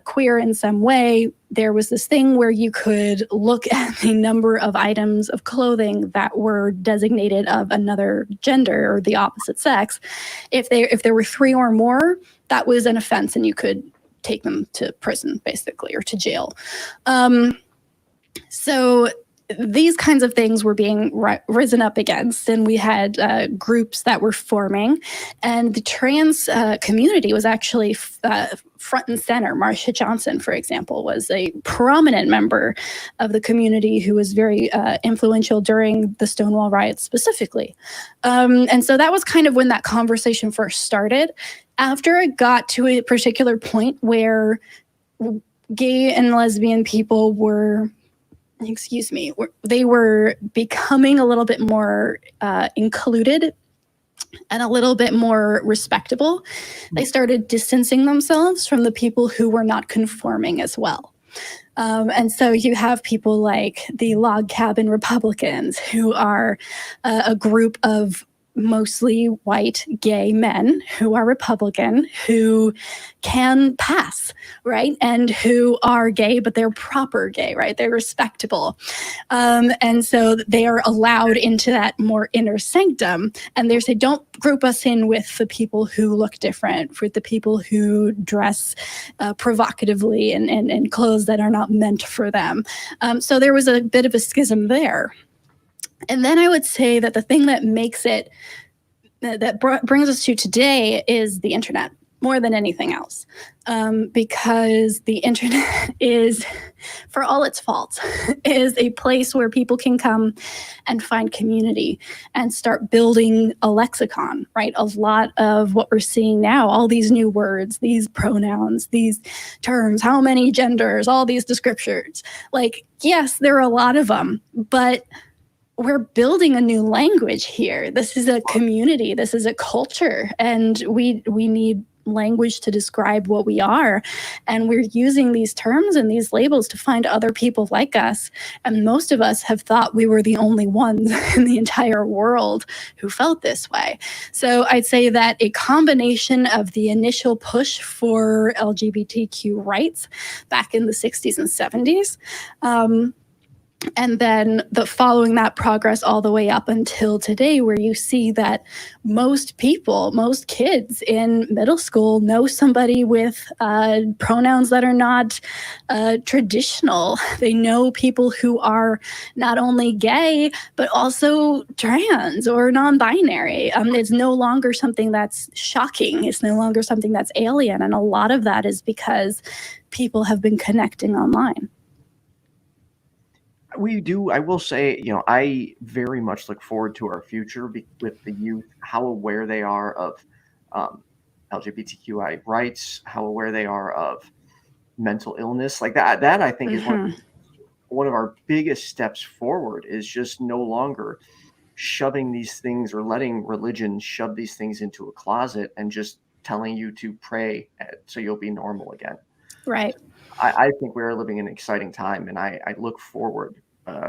queer in some way, there was this thing where you could look at the number of items of clothing that were designated of another gender or the opposite sex. If there were 3 or more, that was an offense and you could take them to prison, basically, or to jail. So these kinds of things were being risen up against, and we had groups that were forming, and the trans community was actually front and center. Marsha Johnson, for example, was a prominent member of the community who was very influential during the Stonewall riots specifically. And so that was kind of when that conversation first started. After it got to a particular point where gay and lesbian people were they were becoming a little bit more included and a little bit more respectable. They started distancing themselves from the people who were not conforming as well. And so you have people like the Log Cabin Republicans, who are a group of mostly white gay men who are Republican, who can pass, right? And who are gay, but they're proper gay, right? They're respectable. And so they are allowed into that more inner sanctum. And they say, don't group us in with the people who look different, with the people who dress provocatively and in clothes that are not meant for them. So there was a bit of a schism there. And then I would say that the thing that makes it, that brings us to today is the internet, more than anything else. Because the internet is, for all its faults, is a place where people can come and find community and start building a lexicon, right? A lot of what we're seeing now, all these new words, these pronouns, these terms, how many genders, all these descriptors. Like, yes, there are a lot of them, but we're building a new language here. This is a community. This is a culture. And we need language to describe what we are. And we're using these terms and these labels to find other people like us. And most of us have thought we were the only ones in the entire world who felt this way. So I'd say that a combination of the initial push for LGBTQ rights back in the 60s and 70s, and then following that progress all the way up until today, where you see that most people, most kids in middle school know somebody with pronouns that are not traditional. They know people who are not only gay, but also trans or non-binary. It's no longer something that's shocking. It's no longer something that's alien. And a lot of that is because people have been connecting online.
We do. I will say, I very much look forward to our future with the youth, how aware they are of LGBTQI rights, how aware they are of mental illness, like that. That I think is one of our biggest steps forward, is just no longer shoving these things or letting religion shove these things into a closet and just telling you to pray so you'll be normal again.
Right.
I think we are living in an exciting time, and I look forward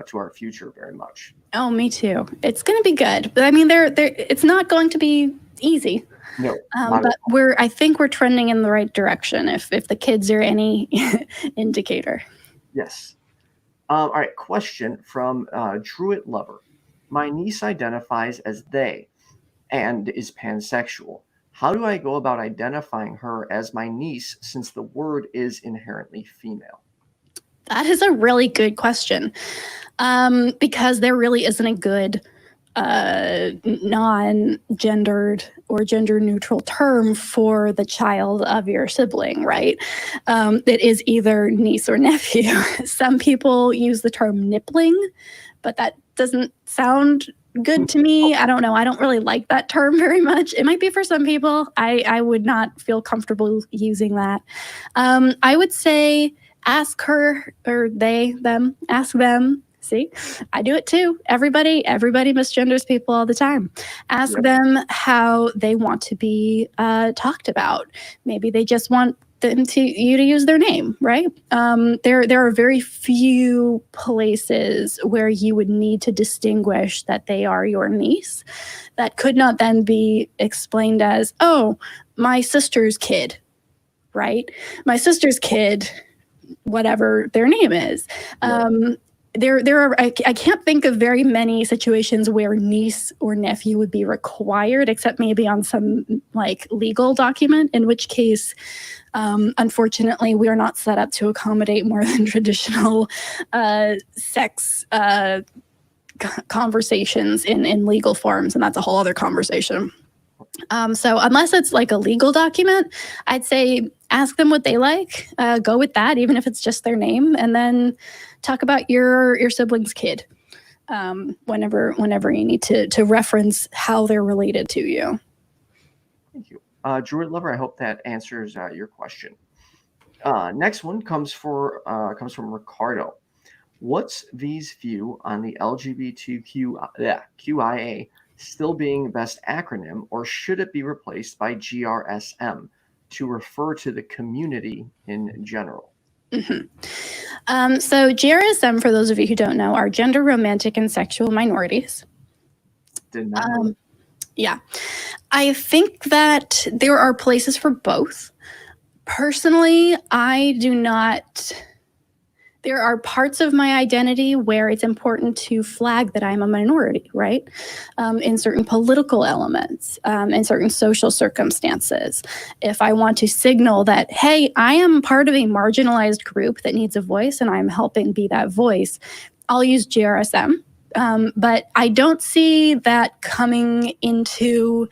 to our future very much.
Oh, me too. It's going to be good, but I mean, it's not going to be easy.
No,
but I think we're trending in the right direction. If the kids are any indicator.
Yes. All right. Question from Druid Lover. My niece identifies as they and is pansexual. How do I go about identifying her as my niece, since the word is inherently female?
That is a really good question, because there really isn't a good non-gendered or gender-neutral term for the child of your sibling, right? It is either niece or nephew. Some people use the term nippling, but that doesn't sound good to me. I don't know. I don't really like that term very much. It might be for some people. I would not feel comfortable using that. I would say ask her or they, them, ask them. See, I do it too. Everybody misgenders people all the time. Ask them how they want to be talked about. Maybe they just want you to use their name, right? There are very few places where you would need to distinguish that they are your niece. That could not then be explained as, oh, my sister's kid, right? My sister's kid, whatever their name is. There are, I can't think of very many situations where niece or nephew would be required, except maybe on some like legal document, in which case, unfortunately, we are not set up to accommodate more than traditional sex conversations in legal forms, and that's a whole other conversation. So unless it's like a legal document, I'd say ask them what they like, go with that, even if it's just their name, and then talk about your sibling's kid whenever you need to reference how they're related to you.
Thank you. Druid Lover, I hope that answers your question. Next one comes from Ricardo. What's V's view on the LGBTQIA still being the best acronym, or should it be replaced by GRSM to refer to the community in general?
Mm-hmm. So GRSM, for those of you who don't know, are gender, romantic, and sexual minorities.
Did not know.
Yeah. I think that there are places for both. Personally, I do not. There are parts of my identity where it's important to flag that I'm a minority, right? In certain political elements, in certain social circumstances. If I want to signal that, hey, I am part of a marginalized group that needs a voice and I'm helping be that voice, I'll use GRSM. But I don't see that coming into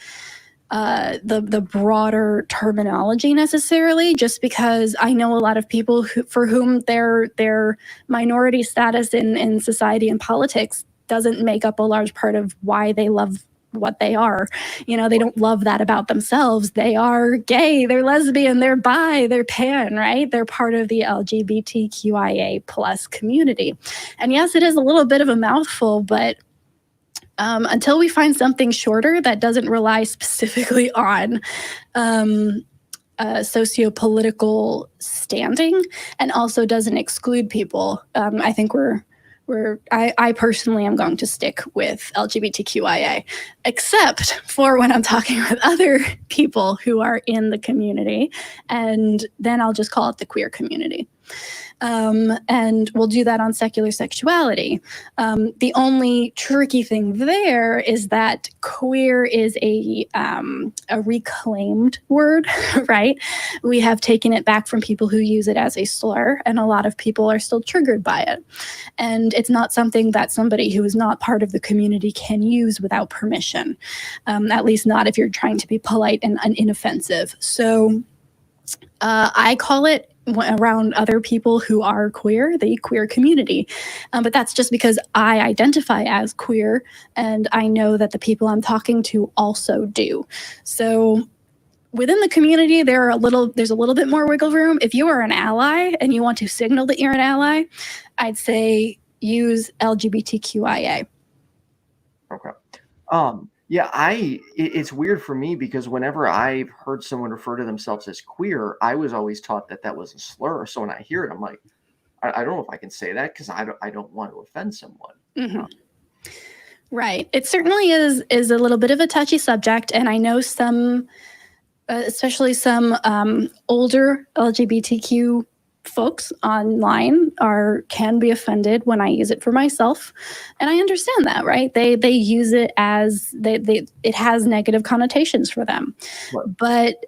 the broader terminology necessarily, just because I know a lot of people for whom their minority status in society and politics doesn't make up a large part of why they love what they are. You know, they don't love that about themselves. They are gay, they're lesbian, they're bi, they're pan, right? They're part of the LGBTQIA plus community. And yes, it is a little bit of a mouthful, but until we find something shorter that doesn't rely specifically on socio-political standing and also doesn't exclude people, I think I personally am going to stick with LGBTQIA, except for when I'm talking with other people who are in the community, and then I'll just call it the queer community. And we'll do that on secular sexuality. The only tricky thing there is that queer is a reclaimed word, right? We have taken it back from people who use it as a slur, and a lot of people are still triggered by it. And it's not something that somebody who is not part of the community can use without permission, at least not if you're trying to be polite and inoffensive. So I call it, around other people who are queer, the queer community. But that's just because I identify as queer and I know that the people I'm talking to also do. So within the community, there's a little bit more wiggle room. If you are an ally and you want to signal that you're an ally, I'd say use LGBTQIA.
Okay. Yeah, it's weird for me because whenever I've heard someone refer to themselves as queer, I was always taught that that was a slur. So when I hear it, I'm like, I don't know if I can say that because I don't want to offend someone.
Mm-hmm. Right. It certainly is a little bit of a touchy subject, and I know some, especially some older LGBTQ folks online can be offended when I use it for myself, and I understand that, right? They use it as it has negative connotations for them, right. But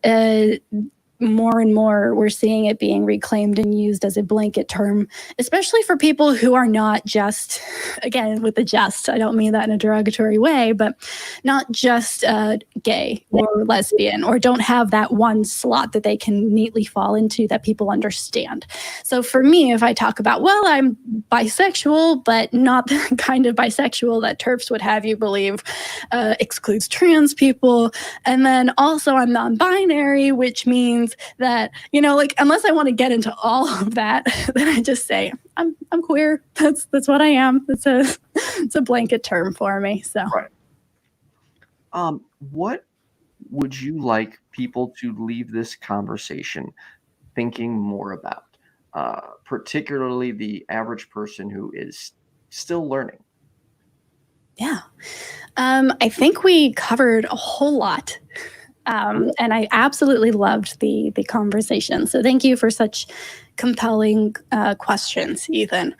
more and more we're seeing it being reclaimed and used as a blanket term, especially for people who are not just, again, with the just, I don't mean that in a derogatory way, but not just gay or lesbian, or don't have that one slot that they can neatly fall into that people understand. So for me, if I talk about, well, I'm bisexual, but not the kind of bisexual that TERFs would have you believe excludes trans people. And then also I'm non-binary, which means that, like, unless I want to get into all of that, then I just say I'm queer. That's what I am. It's a blanket term for me. So
Right. What would you like people to leave this conversation thinking more about, particularly the average person who is still learning?
yeah, I think we covered a whole lot. And I absolutely loved the conversation. So thank you for such compelling questions, Ethan.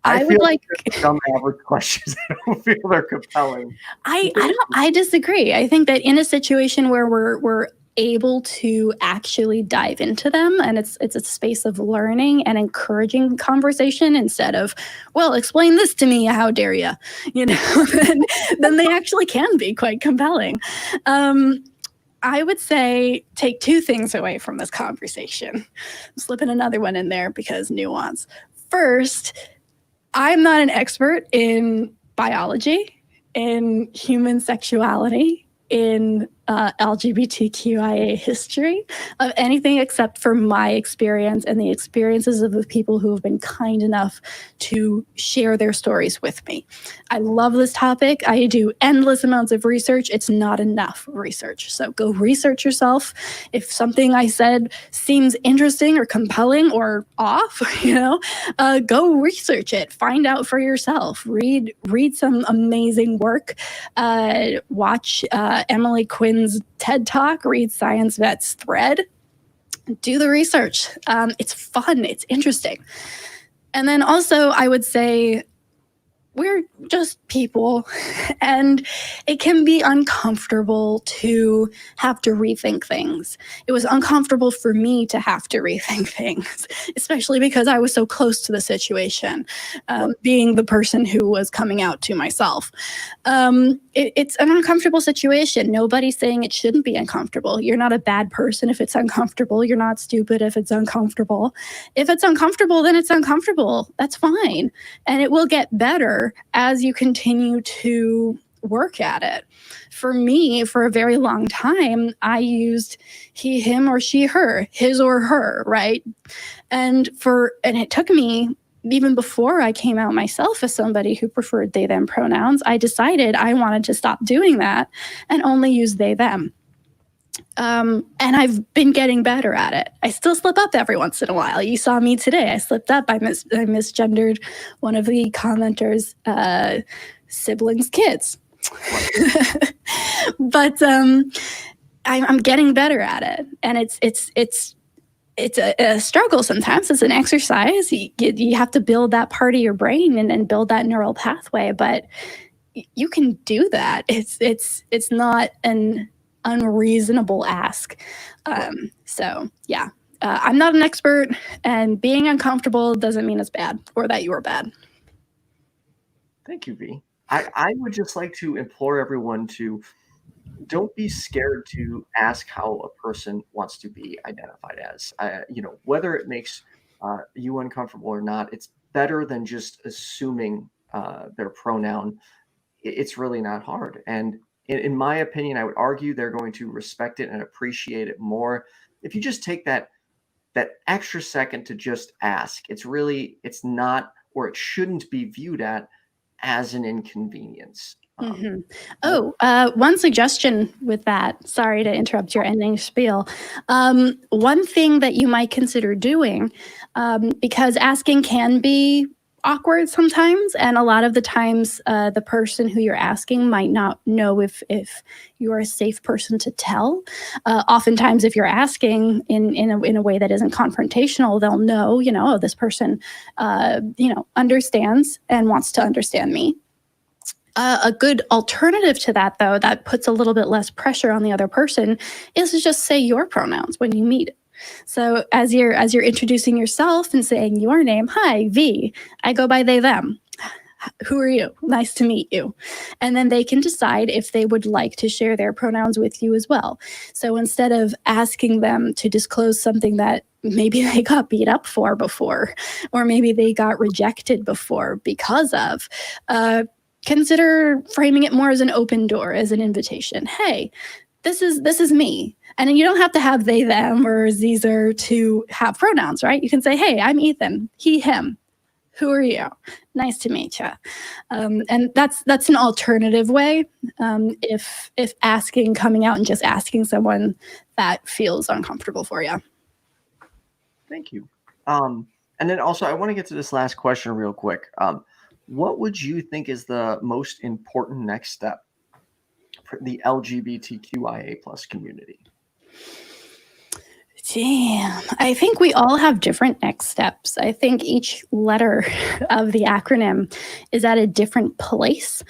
I would like
some average questions. I don't feel they're compelling.
I disagree. I think that in a situation where we're able to actually dive into them, and it's a space of learning and encouraging conversation instead of, well, explain this to me, how dare you, then they actually can be quite compelling. I would say take two things away from this conversation. I'm slipping another one in there because nuance. First, I'm not an expert in biology, in human sexuality, in LGBTQIA history, of anything except for my experience and the experiences of the people who have been kind enough to share their stories with me. I love this topic. I do endless amounts of research. It's not enough research. So go research yourself. If something I said seems interesting or compelling or off, go research it. Find out for yourself. Read some amazing work. Watch Emily Quinn's TED Talk, read Science Vet's thread, do the research. It's fun, it's interesting. And then also I would say we're just people, and it can be uncomfortable to have to rethink things. It was uncomfortable for me to have to rethink things, especially because I was so close to the situation, being the person who was coming out to myself. It's an uncomfortable situation. Nobody's saying it shouldn't be uncomfortable. You're not a bad person if it's uncomfortable. You're not stupid if it's uncomfortable. If it's uncomfortable, then it's uncomfortable. That's fine. And it will get better as you continue to work at it. For me, for a very long time, I used he, him, or she, her, his or her, right? And it took me, even before I came out myself as somebody who preferred they, them pronouns, I decided I wanted to stop doing that and only use they, them. And I've been getting better at it. I still slip up every once in a while. You saw me today. I slipped up. I misgendered one of the commenters' siblings' kids. But I'm getting better at it, and it's a struggle sometimes. It's an exercise. You have to build that part of your brain and build that neural pathway. But you can do that. It's not an unreasonable ask. So yeah, I'm not an expert, and being uncomfortable doesn't mean it's bad or that you are bad.
Thank you, V. I would just like to implore everyone to don't be scared to ask how a person wants to be identified as. Whether it makes you uncomfortable or not, it's better than just assuming their pronoun. It's really not hard. And in my opinion, I would argue they're going to respect it and appreciate it more if you just take that extra second to just ask. It's not, or it shouldn't be viewed as an inconvenience.
One suggestion with that, sorry to interrupt your ending spiel. One thing that you might consider doing, because asking can be awkward sometimes, and a lot of the times the person who you're asking might not know if you're a safe person to tell. Oftentimes if you're asking in a way that isn't confrontational, they'll know, this person understands and wants to understand me. A good alternative to that, though, that puts a little bit less pressure on the other person, is to just say your pronouns when you meet. So as you're introducing yourself and saying your name, hi, V, I go by they, them. Who are you? Nice to meet you. And then they can decide if they would like to share their pronouns with you as well. So instead of asking them to disclose something that maybe they got beat up for before, or maybe they got rejected before because of, consider framing it more as an open door, as an invitation. Hey, this is me. And you don't have to have they, them, or Caesar to have pronouns, right? You can say, hey, I'm Ethan, he, him. Who are you? Nice to meet you. And that's an alternative way. If coming out and just asking someone that feels uncomfortable for you.
Thank you. And then also, I want to get to this last question real quick. What would you think is the most important next step for the LGBTQIA+ community?
Damn. I think we all have different next steps. I think each letter of the acronym is at a different place,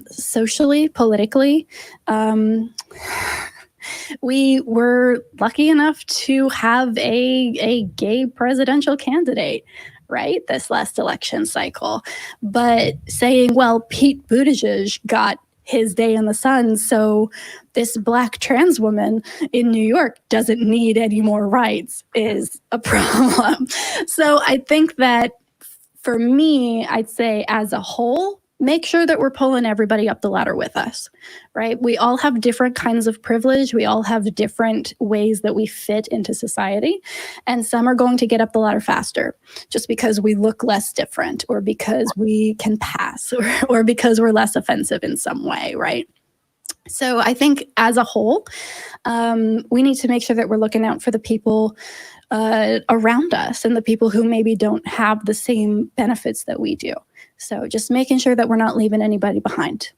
socially, politically. We were lucky enough to have a gay presidential candidate, right, this last election cycle. But saying, well, Pete Buttigieg got his day in the sun, so this Black trans woman in New York doesn't need any more rights is a problem. So I think that for me, I'd say as a whole, make sure that we're pulling everybody up the ladder with us, right? We all have different kinds of privilege. We all have different ways that we fit into society. And some are going to get up the ladder faster just because we look less different, or because we can pass, or because we're less offensive in some way, right? So I think as a whole, we need to make sure that we're looking out for the people around us and the people who maybe don't have the same benefits that we do. So just making sure that we're not leaving anybody behind.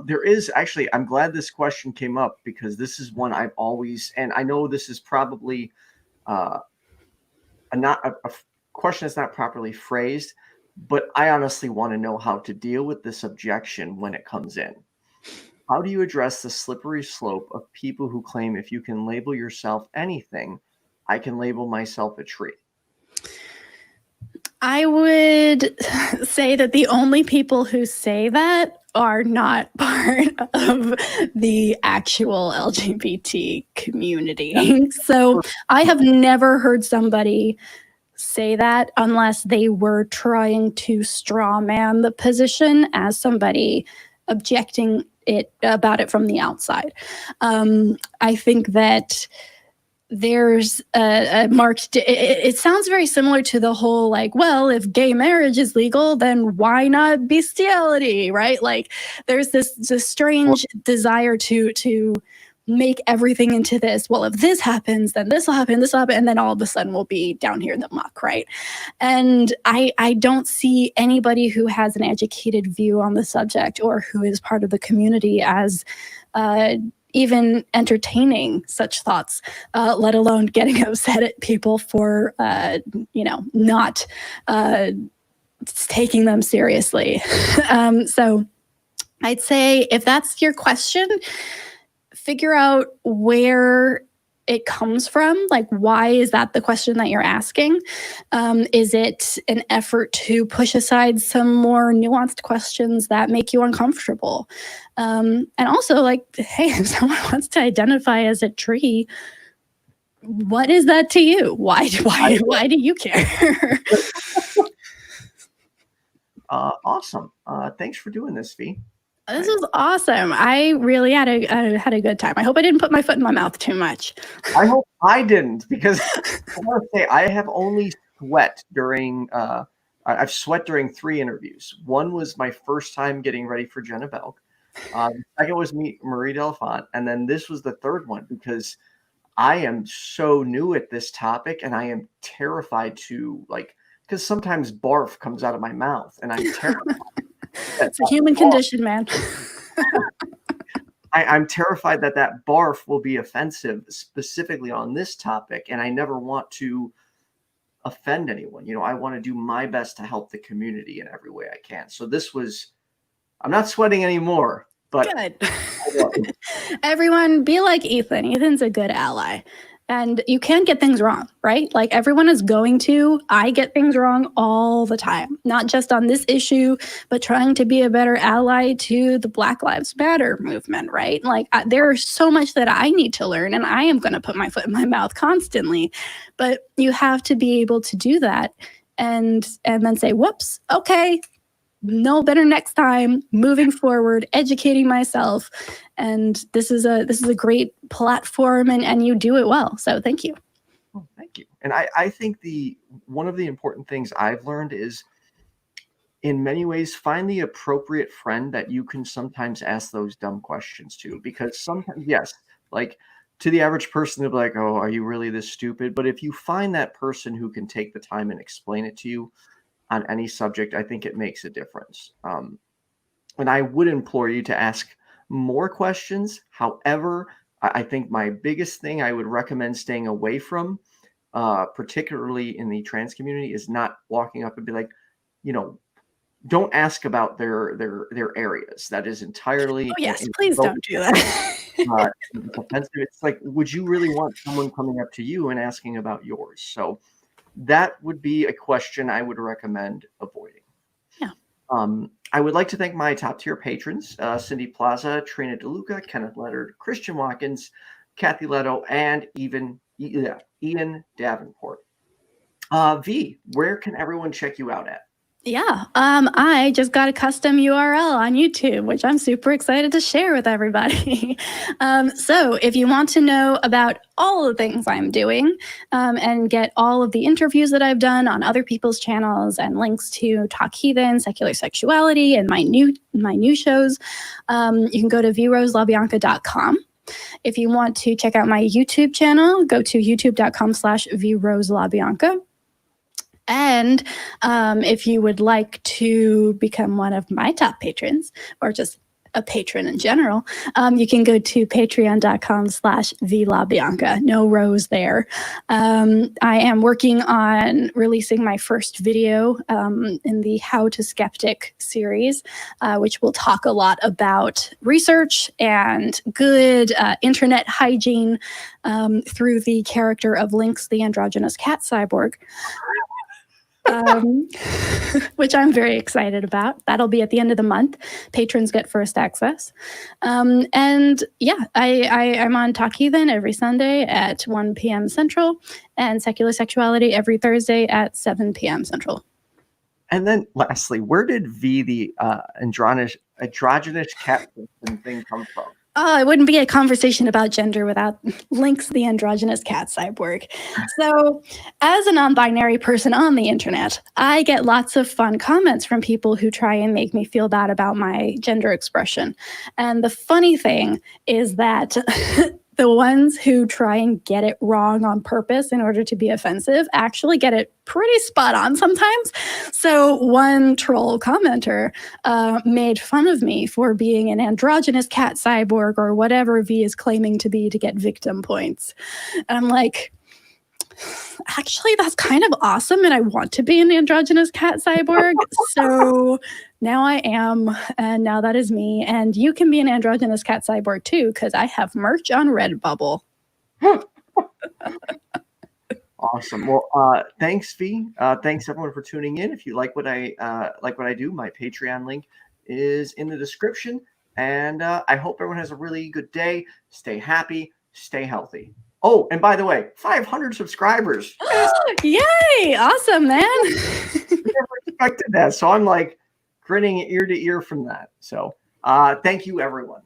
There is actually, I'm glad this question came up, because this is one I've always, and I know this is probably a question that's not properly phrased, but I honestly want to know how to deal with this objection when it comes in. How do you address the slippery slope of people who claim if you can label yourself anything, I can label myself a tree?
I would say that the only people who say that are not part of the actual LGBT community. Yeah. So I have never heard somebody say that unless they were trying to straw man the position as somebody objecting about it from the outside. I think that there's a marked, it sounds very similar to the whole, like, well, if gay marriage is legal, then why not bestiality, right? Like, there's this strange desire to make everything into this, well, if this happens, then this will happen, and then all of a sudden we'll be down here in the muck, right? And I don't see anybody who has an educated view on the subject, or who is part of the community, as even entertaining such thoughts, let alone getting upset at people for, not taking them seriously. So I'd say, if that's your question, figure out where it comes from. Like, why is that the question that you're asking? Is it an effort to push aside some more nuanced questions that make you uncomfortable? And also, like, hey, if someone wants to identify as a tree, what is that to you? Why do you care?
Awesome. Thanks for doing this, V.
This was awesome. I really had a good time. I hope I didn't put my foot in my mouth too much.
I hope I didn't, because I want to say I have only sweat during, I've sweat during 3 interviews. One was my first time getting ready for Jenna Belk. The second was Marie Delfont. And then this was the third one, because I am so new at this topic, and I am terrified to, like, because sometimes barf comes out of my mouth, and I'm terrified.
It's a human condition, man.
I'm terrified that barf will be offensive, specifically on this topic, and I never want to offend anyone. I want to do my best to help the community in every way I can. So I'm not sweating anymore, but
good. Everyone, be like Ethan. Ethan's a good ally. And you can get things wrong, right? Like everyone is going to. I get things wrong all the time, not just on this issue, but trying to be a better ally to the Black Lives Matter movement, right? Like there's so much that I need to learn, and I am going to put my foot in my mouth constantly. But you have to be able to do that and then say, whoops, okay, know better next time, moving forward, educating myself. And this is a great platform, and you do it well. So thank you.
Oh, thank you. And I think one of the important things I've learned is, in many ways, find the appropriate friend that you can sometimes ask those dumb questions to. Because sometimes, yes, like to the average person, they'll be like, oh, are you really this stupid? But if you find that person who can take the time and explain it to you on any subject, I think it makes a difference. And I would implore you to ask more questions. However, I think my biggest thing I would recommend staying away from, particularly in the trans community, is not walking up and be like, don't ask about their areas. That is entirely.
Oh yes, please don't do that.
It's offensive. It's like, would you really want someone coming up to you and asking about yours? So that would be a question I would recommend avoiding.
Yeah.
I would like to thank my top tier patrons, Cindy PLAZA, Trina Deluca, Kenneth, Leonard, Christian Watkins, Kathy Leto, and even Ian Davenport. V, where can everyone check you out at?
Yeah, I just got a custom URL on YouTube, which I'm super excited to share with everybody. So if you want to know about all the things I'm doing and get all of the interviews that I've done on other people's channels and links to Talk Heathen, Secular Sexuality, and my new shows, you can go to viewroselawbianca.com. If you want to check out my YouTube channel, go to youtube.com/viewroselawbianca. And if you would like to become one of my top patrons, or just a patron in general, you can go to patreon.com/vlabianca. No rows there. I am working on releasing my first video in the How to Skeptic series, which will talk a lot about research and good internet hygiene through the character of Lynx, the androgynous cat cyborg. Which I'm very excited about. That'll be at the end of the month. Patrons get first access. And yeah, I'm on Talk Heathen every Sunday at 1 p.m. Central, and Secular Sexuality every Thursday at 7 p.m. Central.
And then lastly, where did V, the androgynous cat thing come from?
Oh, it wouldn't be a conversation about gender without Lynx, the androgynous cat cyborg. So, as a non-binary person on the internet, I get lots of fun comments from people who try and make me feel bad about my gender expression. And the funny thing is that the ones who try and get it wrong on purpose in order to be offensive actually get it pretty spot on sometimes. So one troll commenter made fun of me for being an androgynous cat cyborg or whatever V is claiming to be to get victim points. And I'm like, actually, that's kind of awesome, and I want to be an androgynous cat cyborg. So now I am, and now that is me. And you can be an androgynous cat cyborg too, because I have merch on Redbubble.
Awesome. Well, thanks, V. Thanks everyone for tuning in. If you like what I do, my Patreon link is in the description. And I hope everyone has a really good day. Stay happy. Stay healthy. Oh, and by the way, 500 subscribers.
Yay! Awesome, man.
Never expected that. So I'm like grinning ear to ear from that. So thank you, everyone.